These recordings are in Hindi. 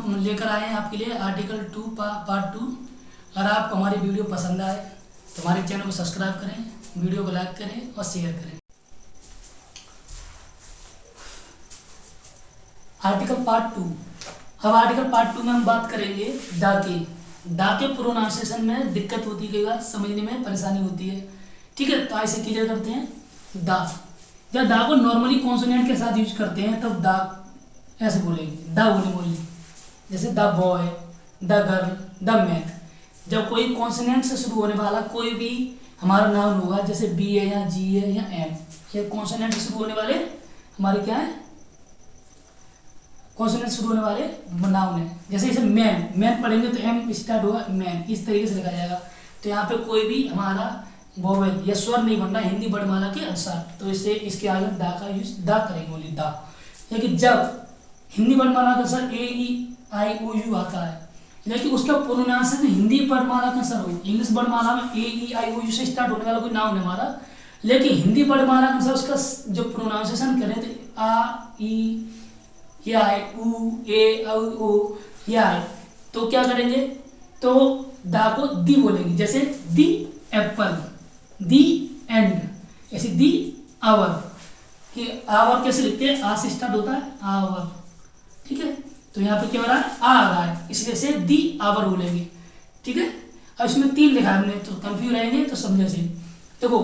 हम लेकर आए हैं आपके लिए आर्टिकल 2 पार्ट 2। अगर आपको हमारी वीडियो पसंद आए तो हमारे चैनल को सब्सक्राइब करें, वीडियो को लाइक करें और शेयर करें। Article part 2। अब आर्टिकल पार्ट 2 में हम बात करेंगे दा के प्रोनाउंसिएशन में दिक्कत होती है, समझने में परेशानी होती है। ठीक है, तो ऐसे क्लियर करते हैं। दा, जब दा को नॉर्मली कॉन्सोनेंट के साथ यूज करते हैं तब दा ऐसे बोलेंगे, दा बोली जैसे the boy, the girl, the man. जब कोई कॉन्सोनेंट से शुरू होने वाला कोई भी हमारा नाउन होगा, जैसे बी है या जी है या एम, ये कॉन्सोनेंट से शुरू होने वाले हमारे क्या है, कॉन्सोनेंट शुरू होने वाले नाउन है। जैसे मैन पढ़ेंगे तो एम स्टार्ट होगा, मैन, इस तरीके से लिखा जाएगा। तो यहाँ पे कोई भी हमारा वोवेल या स्वर नहीं बनना हिंदी वर्णमाला के अनुसार, तो इससे इसके आगे दा का यूज दा करेंगे, बोली दा। लेकिन जब हिंदी वर्णमाला के अनुसार ए ई आई ओ यू आता है, लेकिन उसका प्रोनाउंसिएशन हिंदी वर्णमाला के अनुसार हो, इंग्लिश वर्णमाला में ए ई आई ओ यू से स्टार्ट होने वाला कोई नाउन है हमारा, लेकिन हिंदी वर्णमाला के अनुसार उसका जो प्रोनाउंसिएशन करें तो आ ई या उ ए ओ या, तो क्या करेंगे, तो दा को दी बोलेंगे। जैसे दी एप्पल, दी एंड, ऐसे दी आवर, कि आवर कैसे लिखते हैं, आ से स्टार्ट होता है आवर। ठीक है, तो यहाँ पे क्या हो रहा है, आ रहा है, इसलिए से दी आवर बोलेंगे। ठीक है, अब इसमें 3 लिखा है हमने, तो कंफ्यूज रहेंगे तो समझे से। देखो,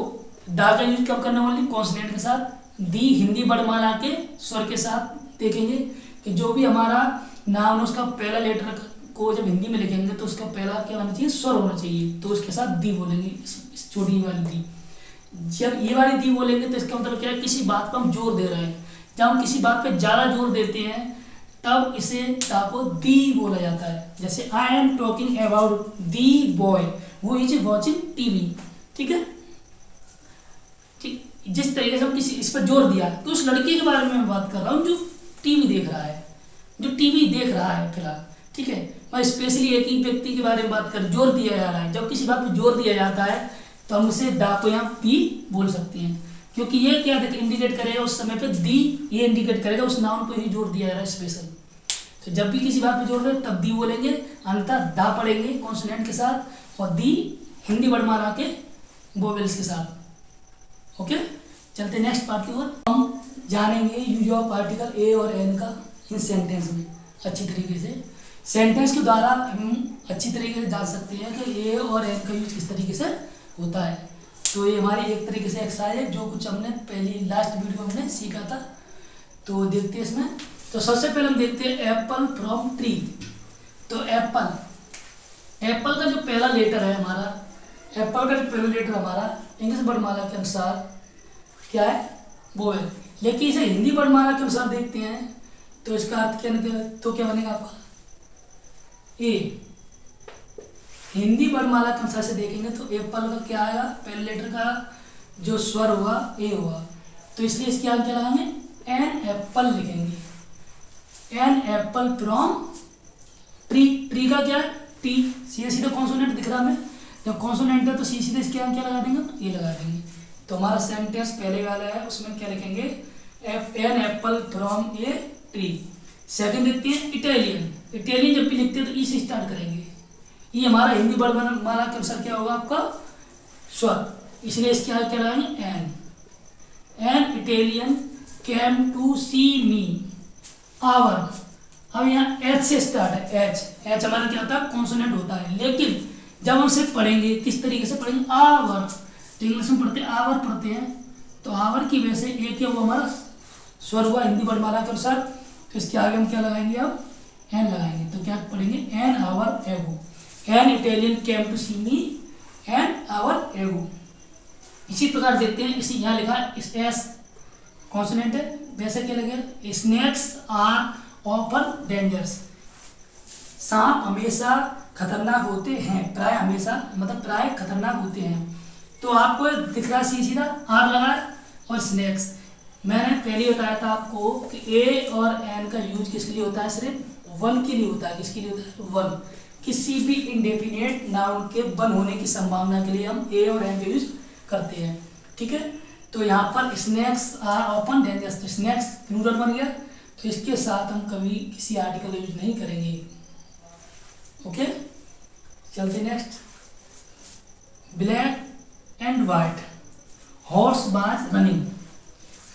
दा का यूज कब करना वाली, कॉन्सोनेंट के साथ। दी हिंदी वर्णमाला के स्वर के साथ देखेंगे कि जो भी हमारा नाउन उसका पहला लेटर को जब हिंदी में लिखेंगे तो उसका पहला क्या होना चाहिए, स्वर होना चाहिए, तो उसके साथ दी बोलेंगे, इस छोटी वाली दी। जब ये वाली दी बोलेंगे तो इसका मतलब क्या है, किसी बात पर हम जोर दे रहे हैं। जब हम किसी बात पे ज्यादा जोर देते हैं तब इसे दा को दी बोला जाता है। जैसे I am talking about the boy who is watching TV. ठीक है, ठीक, जिस तरीके से हम किसी इस पर जोर दिया, तो उस लड़के के बारे में मैं बात कर रहा हूँ जो टीवी देख रहा है, फिलहाल। ठीक है, मैं स्पेशली एक ही व्यक्ति के बारे में बात कर, जोर दिया जा रहा है। जब किसी बात पे जोर दिया जाता है तो हम उसे दा को यहाँ दी बोल सकते हैं, क्योंकि ये क्या इंडिकेट करेगा उस समय पे दी, ये इंडिकेट करेगा उस नाउन पर ही जोर दिया जा रहा है स्पेशल। तो जब भी किसी बात पे जोर दें तब दी बोलेंगे, अंततः दा पढ़ेंगे कॉन्सोनेंट के साथ, और दी हिंदी वर्णमाला के वोवेल्स के साथ। ओके, चलते नेक्स्ट पार्ट की ओर। हम जानेंगे यूज ऑफ आर्टिकल ए और एन का इन सेंटेंस में अच्छी तरीके से। सेंटेंस के द्वारा हम अच्छी तरीके से जान सकते हैं कि ए और एन का यूज किस तरीके से होता है। तो ये हमारी एक तरीके से एक्सरसाइज है, जो कुछ हमने पहली लास्ट वीडियो में हमने सीखा था। तो देखते हैं इसमें। तो सबसे पहले हम देखते हैं एप्पल फ्रॉम ट्री। तो एप्पल का जो पहला लेटर है हमारा, एप्पल का जो पहला लेटर हमारा इंग्लिश वर्णमाला के अनुसार क्या है, वोवेल। लेकिन इसे हिंदी वर्णमाला के अनुसार देखते हैं तो इसका अर्थ क्या निकलेगा, तो क्या बनेगा आपका ए। हिंदी वर्णमाला के अनुसार से देखेंगे तो एप्पल का क्या आएगा, पहले लेटर का जो स्वर होगा ए होगा, तो इसलिए इसके आगे क्या लगाएंगे, एन एप्पल लिखेंगे। An apple from tree. Tree का क्या है, टी, सीधा कॉन्सोनेंट दिख रहा है हमें। जब कॉन्सोनेंट है तो सीधे इसके आगे क्या लगा देंगे, ये लगा देंगे। तो हमारा सेंटेंस पहले वाला है, उसमें क्या लिखेंगे, an apple from a tree. Second देखते हैं इटालियन। इटालियन जब भी लिखते हैं तो ई से स्टार्ट करेंगे। ये हमारा हिंदी वर्णमाला के अनुसार क्या होगा आपका स्वर, इसलिए इसके आगे क्या लगाएंगे, an. An Italian came to see me hour. अब यहाँ एच से स्टार्ट है, एच हमारा क्या होता है, कॉन्सोनेंट होता है। लेकिन जब हम इसे पढ़ेंगे किस तरीके से पढ़ेंगे, आवर, तो इंग्लिश में पढ़ते हैं आवर पढ़ते हैं, तो आवर की वजह से एक क्या हुआ, हमारा स्वर हुआ हिंदी वर्णमाला के अनुसार। तो इसके आगे हम क्या लगाएंगे, अब एन लगाएंगे। तो क्या पढ़ेंगे, an hour ago. An Italian came to see me an hour ago. इसी प्रकार देखते हैं, इसी यहाँ लिखा इस एस कॉन्सोनेंट है, वैसे क्या लगेगा, स्नेक्स आर ऑफन डेंजरस। सांप हमेशा खतरनाक होते हैं, प्राय हमेशा मतलब प्राय खतरनाक होते हैं। तो आपको दिख रहा है सीधा आर लगा है, और स्नेक्स मैंने पहले बताया था आपको कि ए और एन का यूज किसके लिए होता है, सिर्फ वन के लिए होता है। किसके लिए होता है, वन। किसी भी इंडेफिनेट नाउन के वन होने की संभावना के लिए हम ए और एन का यूज करते हैं। ठीक है, तो यहाँ पर स्नेक्स आर ओपन डेंजरस, तो स्नेक्स प्लूरल बन गया, तो इसके साथ हम कभी किसी आर्टिकल का यूज नहीं करेंगे। चलते next, black and white horse was running,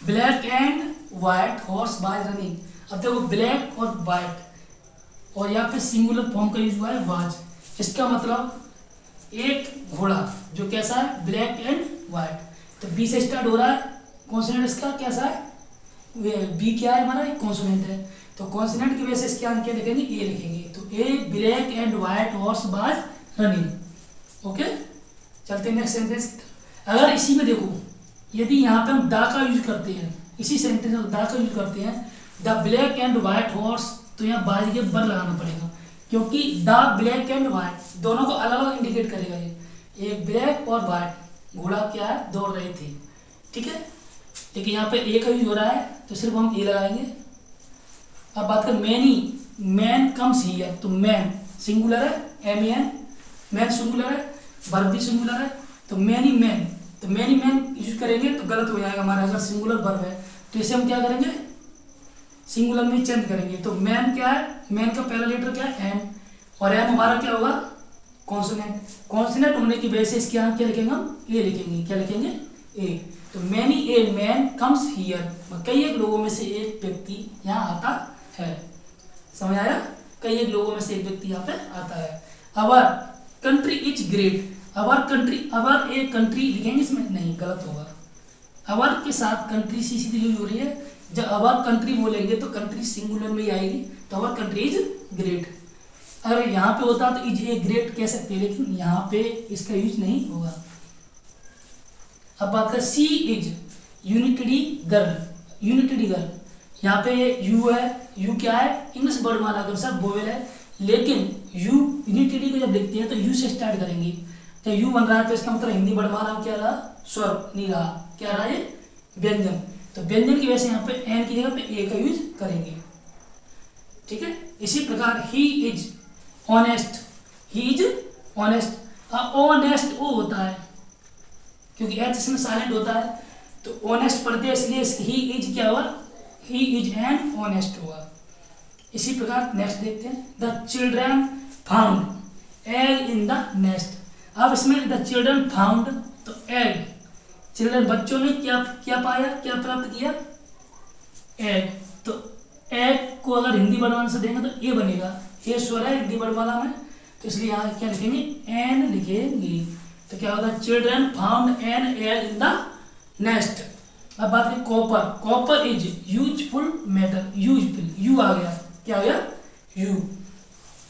black and white horse was running. अब देखो ब्लैक और वाइट और यहाँ पे सिंगुलर फॉर्म का यूज हुआ है वाज, इसका मतलब एक घोड़ा जो कैसा है ब्लैक एंड वाइट। तो बी से स्टार्ट हो रहा है, कॉन्सोनेंट इसका कैसा है, बी क्या है हमारा, एक कॉन्सोनेंट है, तो कॉन्सोनेंट की वजह से इसके आगे क्या लिखेंगे, ए लिखेंगे। तो ए black and white horse was running. Okay, चलते नेक्स्ट सेंटेंस। अगर इसी में देखो, यदि यहाँ पे हम दा का यूज करते हैं, इसी सेंटेंस में दा का यूज करते हैं, the black and white horse, तो यहाँ बाज के बर लगाना पड़ेगा, क्योंकि द ब्लैक एंड वाइट दोनों को अलग अलग इंडिकेट करेगा। ये एक ब्लैक और वाइट घोड़ा क्या है, दौड़ रहे थे, ठीक है। लेकिन यहाँ पे ए का यूज हो रहा है तो सिर्फ हम ए लगाएंगे। अब बात कर मैनी, मैन कम्स हियर, तो मैन सिंगुलर है, एम एन, मैन सिंगुलर है, वर्ब भी सिंगुलर है, तो मैनी मैन, तो मैनी मैन यूज करेंगे तो गलत हो जाएगा हमारा, अगर सिंगुलर वर्ब है तो इसे हम क्या करेंगे, सिंगुलर में चेंज करेंगे। तो मैन क्या है, मैन का पहला लेटर क्या है, एम, और एम हमारा क्या होगा, कॉन्सोनेंट। कॉन्सोनेंट होने की वजह से इसके यहाँ क्या लिखेंगे हम, ए लिखेंगे, क्या लिखेंगे, ए। तो many a man comes here, कई एक लोगों में से एक व्यक्ति यहाँ आता है, समझ आया, कई एक लोगों में से एक व्यक्ति यहाँ पे आता है। Our country is great, our country, our a country लिखेंगे इसमें, नहीं गलत होगा, अवर के साथ कंट्री सी सीधी यूज हो रही है, जब अवर कंट्री बोलेंगे तो कंट्री सिंगुलर में ही आएगी, तो अवर कंट्री इज ग्रेट। अगर यहाँ पे होता तो इज ए ग्रेट कह सकते हैं, लेकिन यहाँ पे इसका यूज नहीं होगा। अब बात कर, she is unitary girl, unitary girl, यहाँ पे यू है, यू क्या है, इंग्लिश वर्णमाला के अनुसार वोवेल है, लेकिन यू यूनिटरी को जब लिखते हैं तो यू से स्टार्ट करेंगे। तो यू बन रहा है तो इसका मतलब हिंदी वर्णमाला में क्या रहा, स्वर नहीं रहा, क्या रहा ये, व्यंजन। तो व्यंजन की वजह से यहाँ पे एन की जगह पे ए का यूज करेंगे, ठीक है। इसी प्रकार he is honest, he is honest, honest O होता है क्योंकि एच इसमें साइलेंट होता है, तो ऑनेस्ट पढ़ते हैं इसलिए ही इज क्या हुआ, ही इज एन ऑनेस्ट हुआ। इसी प्रकार नेक्स्ट देखते हैं, the children found egg in the nest. अब इसमें द चिल्ड्रन फाउंड, तो एग, चिल्ड्रन बच्चों ने क्या क्या पाया, क्या प्राप्त किया, एग। तो एग को अगर हिंदी वर्णमाला से देंगे तो ए बनेगा, ए स्वर है हिंदी वर्णमाला में, तो इसलिए यहाँ क्या लिखेंगे, एन लिखेंगे। तो क्या होता है, children found an egg in the nest. अब बात करें copper, copper is useful metal, useful, U आ गया, क्या आ गया, यू।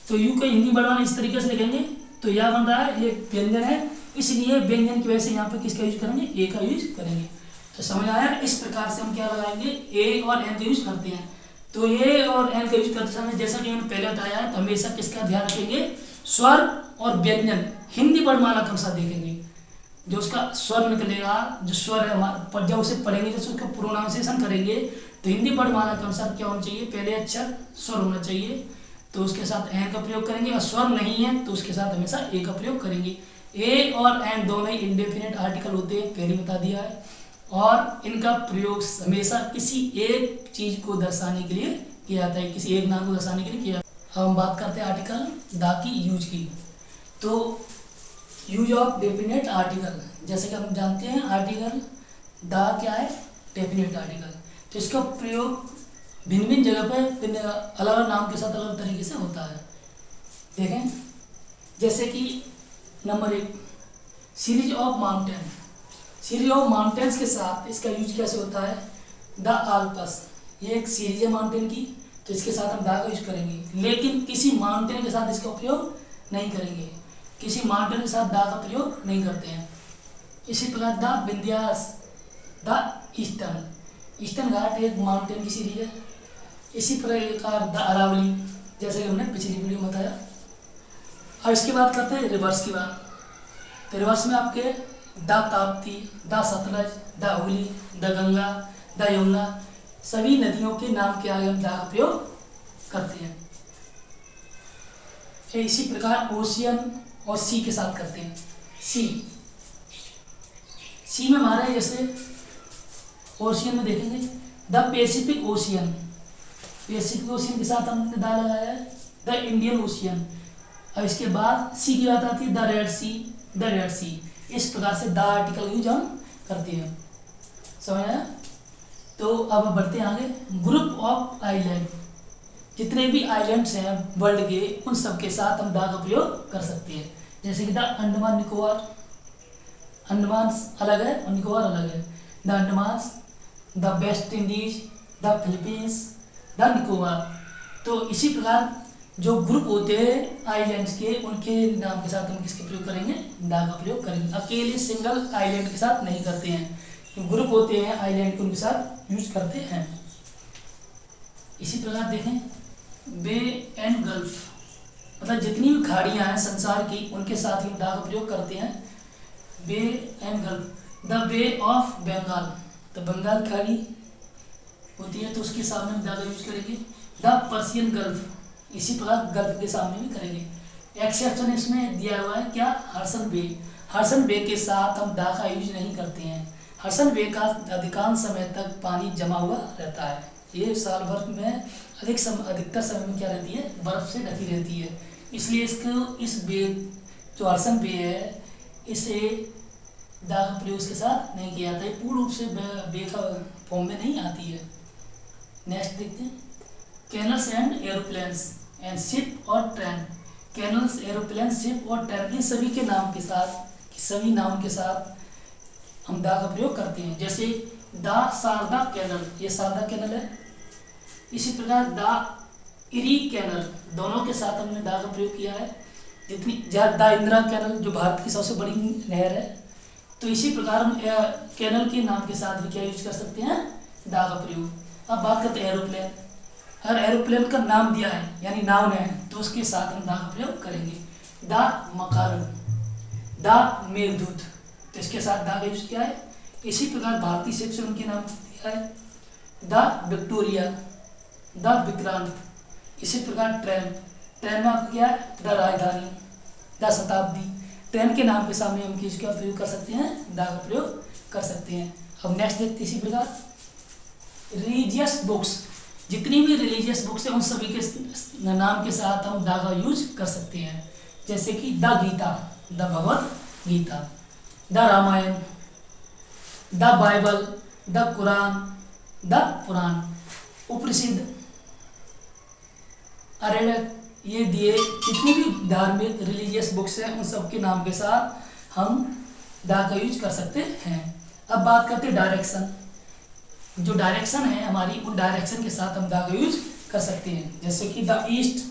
तो यू को हिंदी वर्णमाला इस तरीके से लिखेंगे, तो यह बन रहा है, ये व्यंजन है, इसलिए व्यंजन की वजह से यहाँ पे किसका यूज करेंगे, ए का यूज करेंगे। तो समझ आया, इस प्रकार से हम क्या लगाएंगे, ए और एन का यूज करते हैं। तो ए और एन का यूज करते समय जैसा कि मैंने पहले बताया है, तो हमेशा किसका ध्यान रखेंगे, स्वर और व्यंजन हिंदी वर्णमाला के अनुसार देखेंगे, जो उसका स्वर निकलेगा, जो स्वर है हमारा, जब उसे पढ़ेंगे, जब उसका प्रोनाउंसिएशन करेंगे, तो हिंदी वर्णमाला के अनुसार क्या होना चाहिए, पहले अक्षर स्वर होना चाहिए, तो उसके साथ एन का प्रयोग करेंगे, और स्वर नहीं है तो उसके साथ हमेशा ए का प्रयोग करेंगे। ए और एन दोनों ही इंडेफिनिट आर्टिकल होते हैं, पहले बता दिया है, और इनका प्रयोग हमेशा किसी एक चीज को दर्शाने के लिए किया जाता है, किसी एक नाम को दर्शाने के लिए किया। अब हम बात करते हैं आर्टिकल दा की यूज की। तो यूज ऑफ डेफिनेट आर्टिकल, जैसे कि हम जानते हैं आर्टिकल दा क्या है, डेफिनेट आर्टिकल, तो इसका प्रयोग भिन्न भिन्न जगह पे अलग अलग नाम के साथ अलग तरीके से होता है। देखें, जैसे कि number 1 series of mountain, series of mountains के साथ इसका यूज कैसे होता है, द आल्प्स, ये एक सीरीज है माउंटेन की, तो इसके साथ हम दा का यूज करेंगे, लेकिन किसी माउंटेन के साथ इसका उपयोग नहीं करेंगे, किसी माउंटेन के साथ दा का प्रयोग नहीं करते हैं। इसी प्रकार the Vindhyas, the eastern, eastern Ghat एक माउंटेन की सीरीज है। इसी प्रकार द अरावली, जैसे कि हमने पिछली वीडियो में बताया। अब इसके बाद करते हैं रिवर्स की बात, तो रिवर्स में आपके the Tapti, the Sutlej, the Hooghly, the Ganga, the Yamuna, सभी नदियों के नाम के आगे हम दा का प्रयोग करते हैं। इसी प्रकार ओशियन और सी के साथ करते हैं। सी में हमारा जैसे ओशियन में देखेंगे the Pacific ocean, Pacific ocean के साथ हमने दा लगाया है। द इंडियन ओशियन, अब इसके बाद सी की बात आती है, the Red Sea, the Red Sea. इस प्रकार से द आर्टिकल यूज हम करते हैं, समझ आया। तो अब बढ़ते हैं आगे। ग्रुप ऑफ आइलैंड, जितने भी आइलैंड्स हैं वर्ल्ड के, उन सब के साथ हम द का प्रयोग कर सकते हैं। जैसे कि द अंडमान निकोबार, अंडमान अलग है और निकोबार अलग है। The Andaman, the West Indies, the Philippines, the Nicobar. तो इसी प्रकार जो ग्रुप होते हैं आइलैंड्स के, उनके नाम के साथ हम किसके प्रयोग करेंगे, दा का प्रयोग करेंगे। अकेले सिंगल आइलैंड के साथ नहीं करते हैं, जो ग्रुप होते हैं आइलैंड के उनके साथ यूज करते हैं। इसी प्रकार देखें बे एंड गल्फ, मतलब जितनी भी खाड़ियाँ हैं संसार की, उनके साथ ही दा का प्रयोग करते हैं। Bay and gulf, the Bay of Bengal, तो बंगाल खाड़ी होती है तो उसके सामने हम दा का यूज करेंगे। द पर्शियन गल्फ, इसी प्रकार गल्फ के सामने भी करेंगे। एक्सेप्शन इसमें दिया हुआ है क्या, हर्सन बे, हर्सन बे के साथ हम दा का यूज नहीं करते हैं। हर्सन बे का अधिकांश समय तक पानी जमा हुआ रहता है, ये साल भर में अधिकतर समय में क्या रहती है, बर्फ से ढकी रहती है, इसलिए इसको इस बे जो हर्सन बे है, इसे दा का प्रयोग के साथ नहीं किया जाता है, पूर्ण रूप से बे का फॉर्म में नहीं आती है। नेक्स्ट देखते हैं canals and aeroplanes and ship और ट्रेन। कैनल्स, एरोप्लेन, शिप और ट्रेन, इन सभी के नाम के साथ, सभी नाम के साथ हम दा का प्रयोग करते हैं। जैसे द शारदा कैनल, ये शारदा कैनल है। इसी प्रकार द इरी कैनल, दोनों के साथ हमने दा का प्रयोग किया है। जितनी द इंदिरा कैनल जो भारत की सबसे बड़ी नहर है, तो इसी प्रकार हम कैनल के नाम के साथ भी क्या यूज कर सकते हैं, दा का प्रयोग। अब बात करते हैं एरोप्लेन। अगर एरोप्लेन का नाम दिया है यानी नाउन है, तो उसके साथ हम दा का प्रयोग करेंगे। द मकारू, द मेघदूत, तो इसके साथ दा का यूज किया है। इसी प्रकार भारतीय शिप से उनके नाम दिया है, द विक्टोरिया, द विक्रांत। इसी प्रकार ट्रेन, ट्रेन में आपको क्या है, द राजधानी, द शताब्दी। ट्रेन के नाम के सामने हम किसका प्रयोग कर सकते हैं, दा का प्रयोग कर सकते हैं। अब नेक्स्ट देखते इसी प्रकार रिलीजियस बुक्स, जितनी भी रिलीजियस बुक्स हैं उन सभी के नाम के साथ हम दा का यूज कर सकते हैं। जैसे कि the Gita, the Bhagavad Gita, the Ramayana, the Bible, the Quran, the Purana. Upanishad, Aranyaka, ये दिए जितनी भी धार्मिक रिलीजियस बुक्स हैं उन सब के नाम के साथ हम दा का यूज कर सकते हैं। अब बात करते हैं डायरेक्शन। जो डायरेक्शन है हमारी, उन डायरेक्शन के साथ हम दा का यूज कर सकते हैं। जैसे कि the east,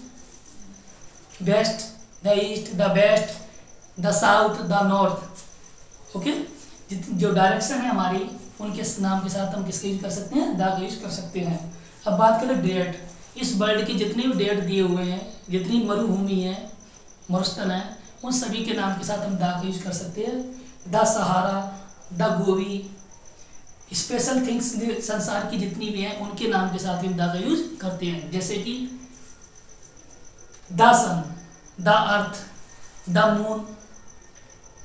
west, the east, the west, the south, the north. Okay, जो डायरेक्शन है हमारी, उनके नाम के साथ हम किसका यूज कर सकते हैं, दा का यूज कर सकते हैं। अब बात करें डेट, इस वर्ल्ड के जितने भी डेट दिए हुए हैं, जितनी मरुभूमि है, मरुस्थल है, उन सभी के नाम के साथ हम दा का यूज कर सकते हैं। The Sahara, the Gobi, special things संसार की जितनी भी हैं उनके नाम के साथ हम दा का यूज करते हैं। जैसे कि the sun, the earth, the moon,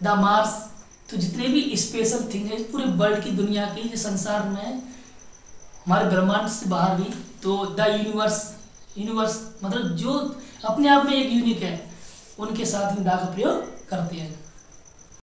the Mars. तो जितने भी स्पेशल थिंग है पूरे वर्ल्ड की, दुनिया की, जो संसार में हमारे ब्रह्मांड से बाहर भी, तो द यूनिवर्स, यूनिवर्स मतलब जो अपने आप में एक यूनिक है, उनके साथ हम दा का प्रयोग करते हैं।